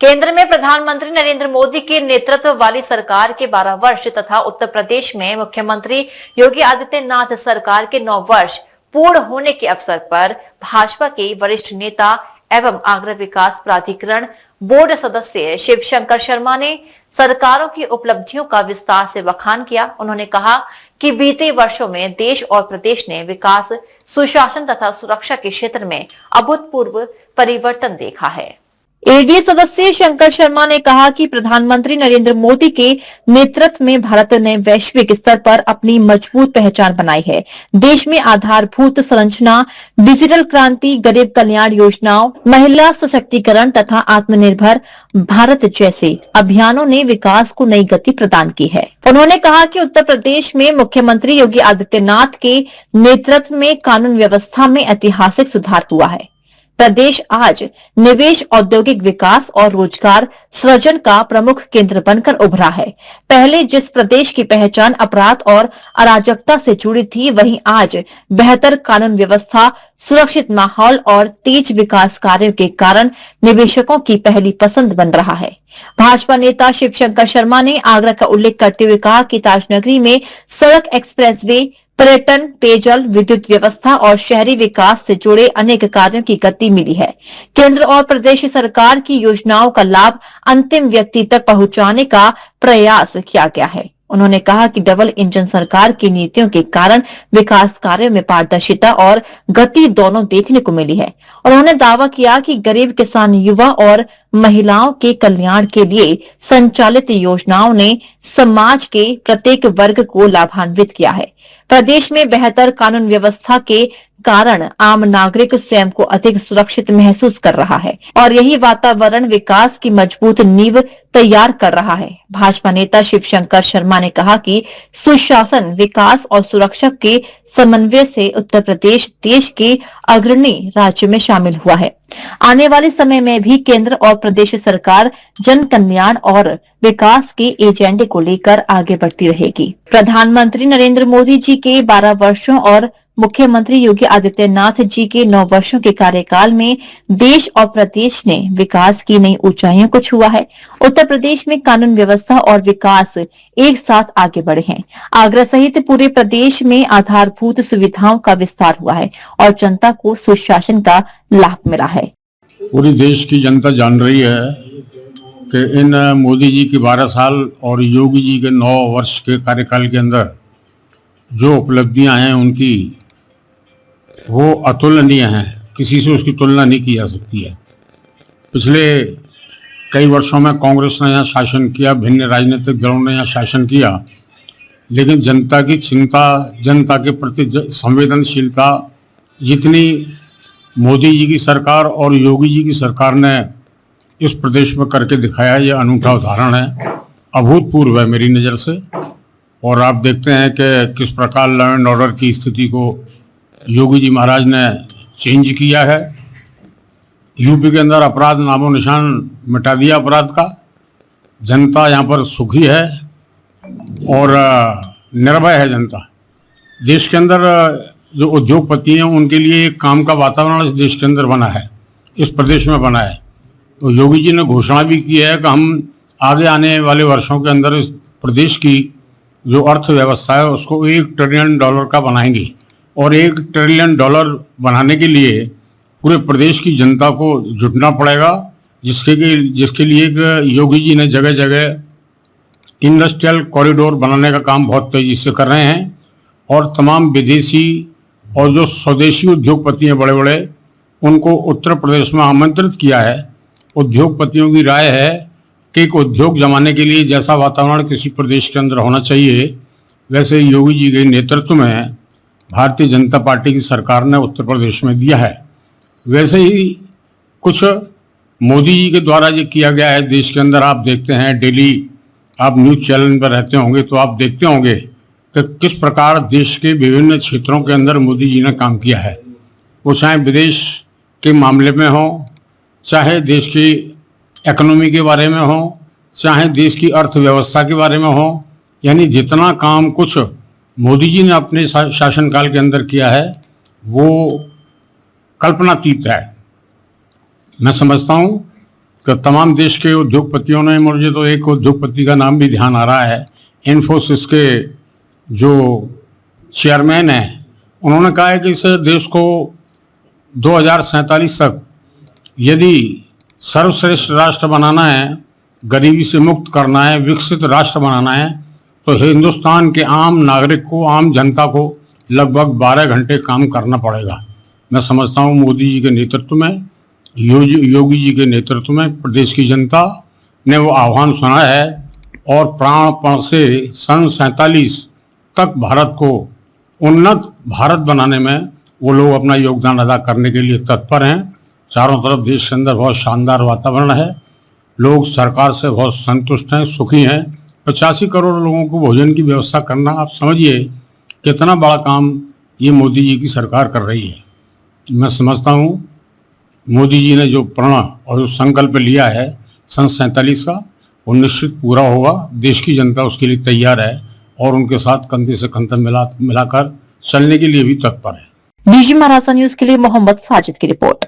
केंद्र में प्रधानमंत्री नरेंद्र मोदी के नेतृत्व वाली सरकार के 12 वर्ष तथा उत्तर प्रदेश में मुख्यमंत्री योगी आदित्यनाथ सरकार के 9 वर्ष पूर्ण होने के अवसर पर भाजपा के वरिष्ठ नेता एवं आगरा विकास प्राधिकरण बोर्ड सदस्य शिवशंकर शर्मा ने सरकारों की उपलब्धियों का विस्तार से बखान किया। उन्होंने कहा कि बीते वर्षों में देश और प्रदेश ने विकास, सुशासन तथा सुरक्षा के क्षेत्र में अभूतपूर्व परिवर्तन देखा है। एडीए सदस्य शंकर शर्मा ने कहा कि प्रधानमंत्री नरेंद्र मोदी के नेतृत्व में भारत ने वैश्विक स्तर पर अपनी मजबूत पहचान बनाई है। देश में आधारभूत संरचना, डिजिटल क्रांति, गरीब कल्याण योजनाओं, महिला सशक्तिकरण तथा आत्मनिर्भर भारत जैसे अभियानों ने विकास को नई गति प्रदान की है। उन्होंने कहा कि उत्तर प्रदेश में मुख्यमंत्री योगी आदित्यनाथ के नेतृत्व में कानून व्यवस्था में ऐतिहासिक सुधार हुआ है। प्रदेश आज निवेश, औद्योगिक विकास और रोजगार सृजन का प्रमुख केंद्र बनकर उभरा है। पहले जिस प्रदेश की पहचान अपराध और अराजकता से जुड़ी थी, वहीं आज बेहतर कानून व्यवस्था, सुरक्षित माहौल और तेज विकास कार्यों के कारण निवेशकों की पहली पसंद बन रहा है। भाजपा नेता शिवशंकर शर्मा ने आगरा का उल्लेख करते हुए कहा कि ताजनगरी में सड़क, एक्सप्रेसवे, पर्यटन, पेयजल, विद्युत व्यवस्था और शहरी विकास से जुड़े अनेक कार्यों की गति मिली है। केंद्र और प्रदेश सरकार की योजनाओं का लाभ अंतिम व्यक्ति तक पहुंचाने का प्रयास किया गया है। उन्होंने कहा कि डबल इंजन सरकार की नीतियों के कारण विकास कार्यों में पारदर्शिता और गति दोनों देखने को मिली है। उन्होंने दावा किया कि गरीब, किसान, युवा और महिलाओं के कल्याण के लिए संचालित योजनाओं ने समाज के प्रत्येक वर्ग को लाभान्वित किया है। प्रदेश में बेहतर कानून व्यवस्था के कारण आम नागरिक स्वयं को अधिक सुरक्षित महसूस कर रहा है और यही वातावरण विकास की मजबूत नींव तैयार कर रहा है। भाजपा नेता शिवशंकर शर्मा ने कहा कि सुशासन, विकास और सुरक्षा के समन्वय से उत्तर प्रदेश देश के अग्रणी राज्य में शामिल हुआ है। आने वाले समय में भी केंद्र और प्रदेश सरकार जन कल्याण और विकास के एजेंडे को लेकर आगे बढ़ती रहेगी। प्रधानमंत्री नरेंद्र मोदी जी के 12 वर्षों और मुख्यमंत्री योगी आदित्यनाथ जी के 9 वर्षों के कार्यकाल में देश और प्रदेश ने विकास की नई ऊंचाइयों को छुआ है। उत्तर प्रदेश में कानून व्यवस्था और विकास एक साथ आगे बढ़े हैं। आगरा सहित पूरे प्रदेश में आधारभूत सुविधाओं का विस्तार हुआ है और जनता को सुशासन का लाभ मिला है। पूरी देश की जनता जान रही है कि इन मोदी जी के 12 साल और योगी जी के 9 वर्ष के कार्यकाल के अंदर जो उपलब्धियां हैं उनकी वो अतुलनीय हैं, किसी से उसकी तुलना नहीं की जा सकती है। पिछले कई वर्षों में कांग्रेस ने यहाँ शासन किया, भिन्न राजनीतिक दलों ने यहाँ शासन किया, लेकिन जनता की चिंता, जनता के प्रति संवेदनशीलता जितनी मोदी जी की सरकार और योगी जी की सरकार ने इस प्रदेश में करके दिखाया, ये अनूठा उदाहरण है, अभूतपूर्व है मेरी नज़र से। और आप देखते हैं कि किस प्रकार लॉ एंड ऑर्डर की स्थिति को योगी जी महाराज ने चेंज किया है। यूपी के अंदर अपराध नामो निशान मिटा दिया अपराध का। जनता यहाँ पर सुखी है और निर्भय है जनता। देश के अंदर जो उद्योगपति हैं उनके लिए एक काम का वातावरण इस देश के अंदर बना है, इस प्रदेश में बना है। तो योगी जी ने घोषणा भी की है कि हम आगे आने वाले वर्षों के अंदर इस प्रदेश की जो अर्थव्यवस्था है उसको $1 ट्रिलियन का बनाएंगे और $1 ट्रिलियन बनाने के लिए पूरे प्रदेश की जनता को जुटना पड़ेगा, जिसके लिए योगी जी ने जगह जगह इंडस्ट्रियल कॉरिडोर बनाने का काम बहुत तेजी से कर रहे हैं और तमाम विदेशी और जो स्वदेशी उद्योगपति हैं बड़े बड़े, उनको उत्तर प्रदेश में आमंत्रित किया है। उद्योगपतियों की राय है कि एक उद्योग जमाने के लिए जैसा वातावरण किसी प्रदेश के अंदर होना चाहिए, वैसे योगी जी के नेतृत्व में भारतीय जनता पार्टी की सरकार ने उत्तर प्रदेश में दिया है। वैसे ही कुछ मोदी जी के द्वारा जो किया गया है देश के अंदर, आप देखते हैं डेली आप न्यूज़ चैनल पर रहते होंगे तो आप देखते होंगे कि किस प्रकार देश के विभिन्न क्षेत्रों के अंदर मोदी जी ने काम किया है। वो चाहे विदेश के मामले में हो, चाहे देश की इकोनॉमी के बारे में हो, चाहे देश की अर्थव्यवस्था के बारे में हो, यानी जितना काम कुछ मोदी जी ने अपने शासनकाल के अंदर किया है वो कल्पनातीत है। मैं समझता हूँ कि तमाम देश के उद्योगपतियों ने, मुझे तो एक उद्योगपति का नाम भी ध्यान आ रहा है, इन्फोसिस के जो चेयरमैन हैं, उन्होंने कहा है कि इस देश को 2047 तक यदि सर्वश्रेष्ठ राष्ट्र बनाना है, गरीबी से मुक्त करना है, विकसित राष्ट्र बनाना है, तो हिंदुस्तान के आम नागरिक को, आम जनता को लगभग 12 घंटे काम करना पड़ेगा। मैं समझता हूँ मोदी जी के नेतृत्व में, योगी जी के नेतृत्व में प्रदेश की जनता ने वो आह्वान सुना है और प्राणपण से सन 47 तक भारत को उन्नत भारत बनाने में वो लोग अपना योगदान अदा करने के लिए तत्पर हैं। चारों तरफ देश के अंदर बहुत शानदार वातावरण है, लोग सरकार से बहुत संतुष्ट हैं, सुखी हैं। 85 करोड़ लोगों को भोजन की व्यवस्था करना, आप समझिए कितना बड़ा काम ये मोदी जी की सरकार कर रही है। मैं समझता हूँ मोदी जी ने जो प्रण और जो संकल्प लिया है सन 47 का, वो निश्चित पूरा होगा। देश की जनता उसके लिए तैयार है और उनके साथ कंधे से कंधा मिलाकर चलने के लिए भी तत्पर है। डीजी महाराष्ट्र न्यूज के लिए मोहम्मद साजिद की रिपोर्ट।